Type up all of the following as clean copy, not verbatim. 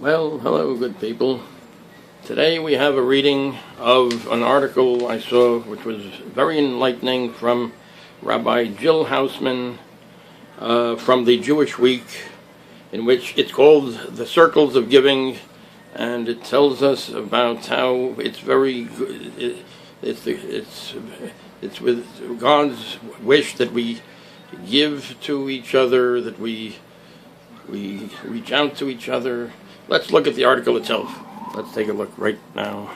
Well, hello, good people. Today we have a reading of an article I saw which was very enlightening from Rabbi Jill Houseman from the Jewish Week, in which it's called The Circles of Giving, and it tells us about how it's very good. It's with God's wish that we give to each other, that we reach out to each other. Let's look at the article itself. Let's take a look right now.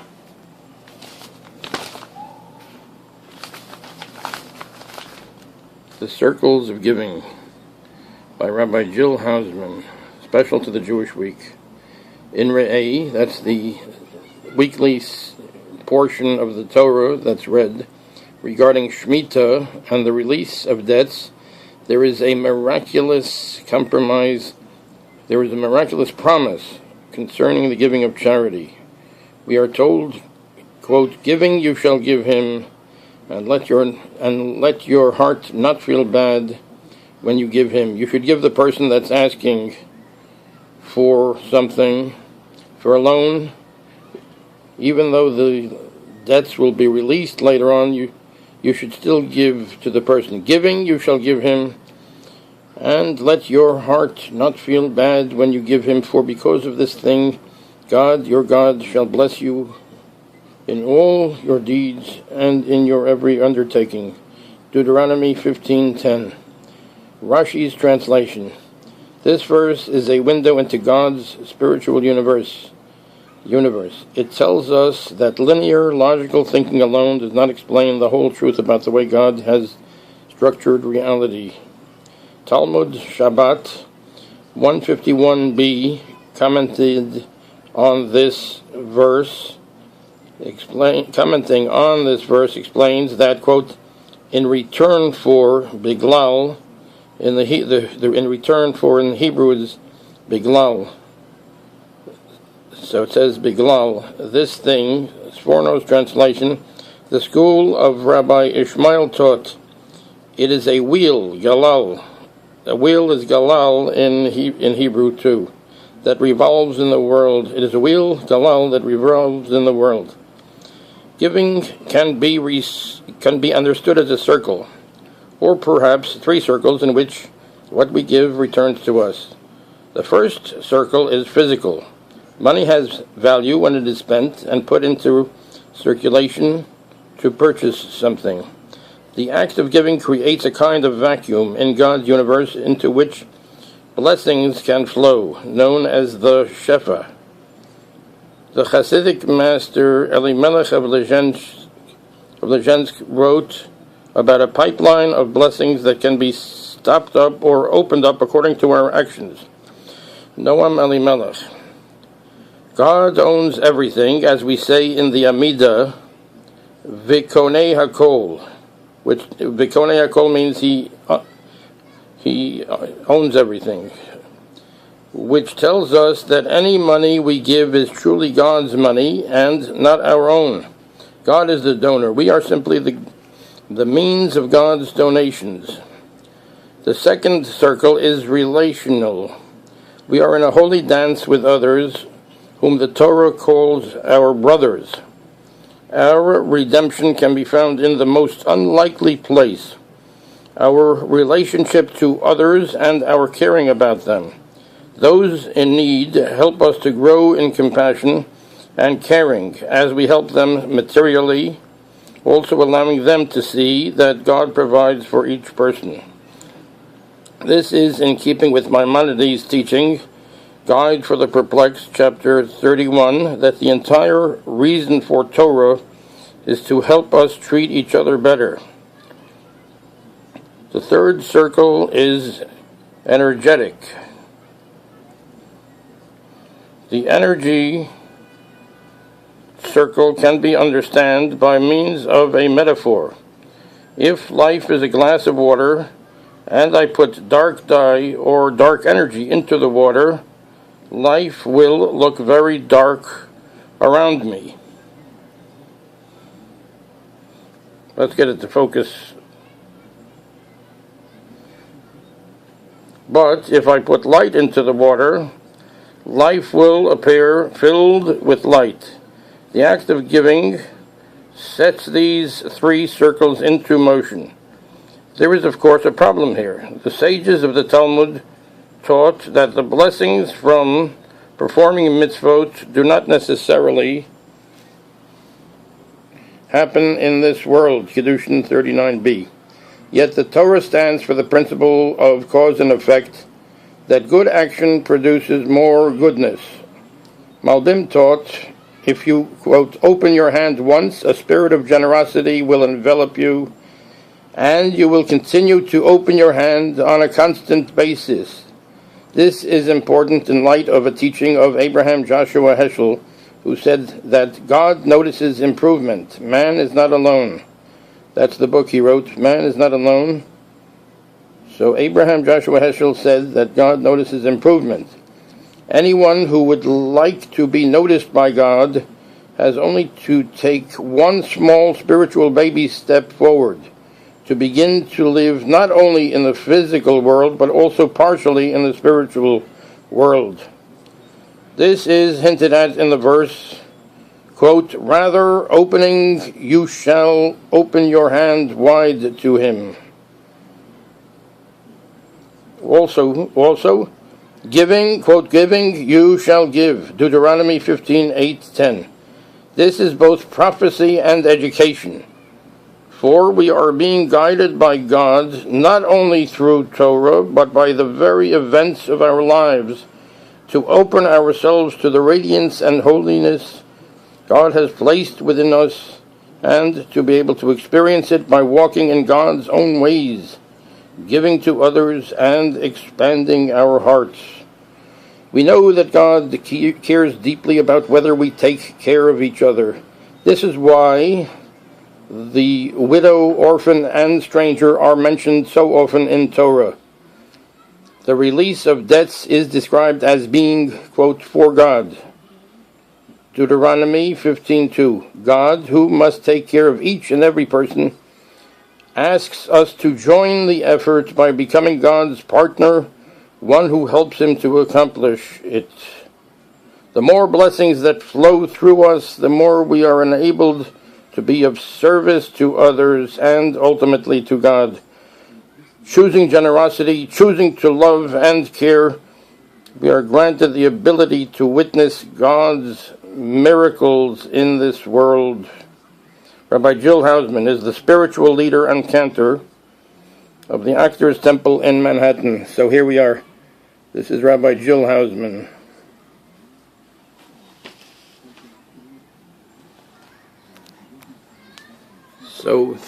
The Circles of Giving by Rabbi Jill Houseman, special to the Jewish Week. In Re'eh, that's the weekly portion of the Torah that's read, regarding Shemitah and the release of debts, there is a miraculous compromise. There is a miraculous promise concerning the giving of charity. We are told, quote, "Giving you shall give him, and let your heart not feel bad when you give him." You should give the person that's asking for something, for a loan, even though the debts will be released later on. You should still give to the person. Giving you shall give him, and let your heart not feel bad when you give him, for because of this thing, God, your God, shall bless you in all your deeds and in your every undertaking. Deuteronomy 15:10. Rashi's translation. This verse is a window into God's spiritual universe. It tells us that linear, logical thinking alone does not explain the whole truth about the way God has structured reality. Talmud Shabbat 151b commenting on this verse explains that, quote, in return for biglal, in Hebrew is biglal. So it says biglal, this thing, Sforno's translation, the school of Rabbi Ishmael taught, it is a wheel, galal. A wheel is galal in Hebrew too, that revolves in the world. It is a wheel, galal, that revolves in the world. Giving can be understood as a circle, or perhaps three circles in which what we give returns to us. The first circle is physical. Money has value when it is spent and put into circulation to purchase something. The act of giving creates a kind of vacuum in God's universe into which blessings can flow, known as the Shefa. The Hasidic master Elimelech of Lezhensk wrote about a pipeline of blessings that can be stopped up or opened up according to our actions. Noam Elimelech. God owns everything, as we say in the Amidah, Vikonei Hakol, which Vikonei Hakol means he owns everything, which tells us that any money we give is truly God's money and not our own. God is the donor. We are simply the means of God's donations. The second circle is relational. We are in a holy dance with others, whom the Torah calls our brothers. Our redemption can be found in the most unlikely place, our relationship to others and our caring about them. Those in need help us to grow in compassion and caring as we help them materially, also allowing them to see that God provides for each person. This is in keeping with Maimonides' teaching, Guide for the Perplexed, chapter 31, that the entire reason for Torah is to help us treat each other better. The third circle is energetic. The energy circle can be understood by means of a metaphor. If life is a glass of water, and I put dark dye or dark energy into the water, life will look very dark around me. Let's get it to focus. But if I put light into the water, life will appear filled with light. The act of giving sets these three circles into motion. There is, of course, a problem here. The sages of the Talmud taught that the blessings from performing mitzvot do not necessarily happen in this world, Kiddushin 39b. Yet the Torah stands for the principle of cause and effect, that good action produces more goodness. Malbim taught, if you, quote, open your hand once, a spirit of generosity will envelop you, and you will continue to open your hand on a constant basis. This is important in light of a teaching of Abraham Joshua Heschel, who said that God notices improvement. Man is not alone. That's the book he wrote, Man is Not Alone. So Abraham Joshua Heschel said that God notices improvement. Anyone who would like to be noticed by God has only to take one small spiritual baby step forward, to begin to live not only in the physical world, but also partially in the spiritual world. This is hinted at in the verse, quote, rather opening you shall open your hand wide to him. Also, giving, quote, giving you shall give, Deuteronomy 15:8-10. This is both prophecy and education. For we are being guided by God not only through Torah, but by the very events of our lives, to open ourselves to the radiance and holiness God has placed within us, and to be able to experience it by walking in God's own ways, giving to others, and expanding our hearts. We know that God cares deeply about whether we take care of each other. This is why the widow, orphan, and stranger are mentioned so often in Torah. The release of debts is described as being, quote, for God. Deuteronomy 15:2. God, who must take care of each and every person, asks us to join the effort by becoming God's partner, one who helps him to accomplish it. The more blessings that flow through us, the more we are enabled to be of service to others and ultimately to God. Choosing generosity, choosing to love and care, we are granted the ability to witness God's miracles in this world. Rabbi Jill Houseman is the spiritual leader and cantor of the Actors Temple in Manhattan. So here we are. This is Rabbi Jill Houseman. So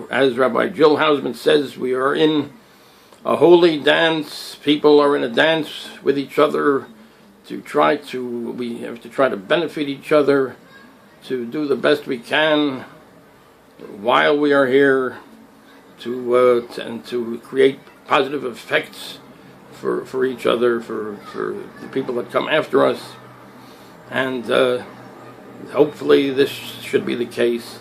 as Rabbi Jill Houseman says, we are in a holy dance. People are in a dance with each other we have to try to benefit each other, to do the best we can while we are here, and to create positive effects for each other, for the people that come after us. And hopefully this should be the case.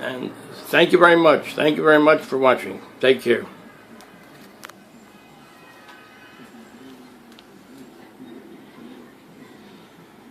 And thank you very much. Thank you very much for watching. Take care.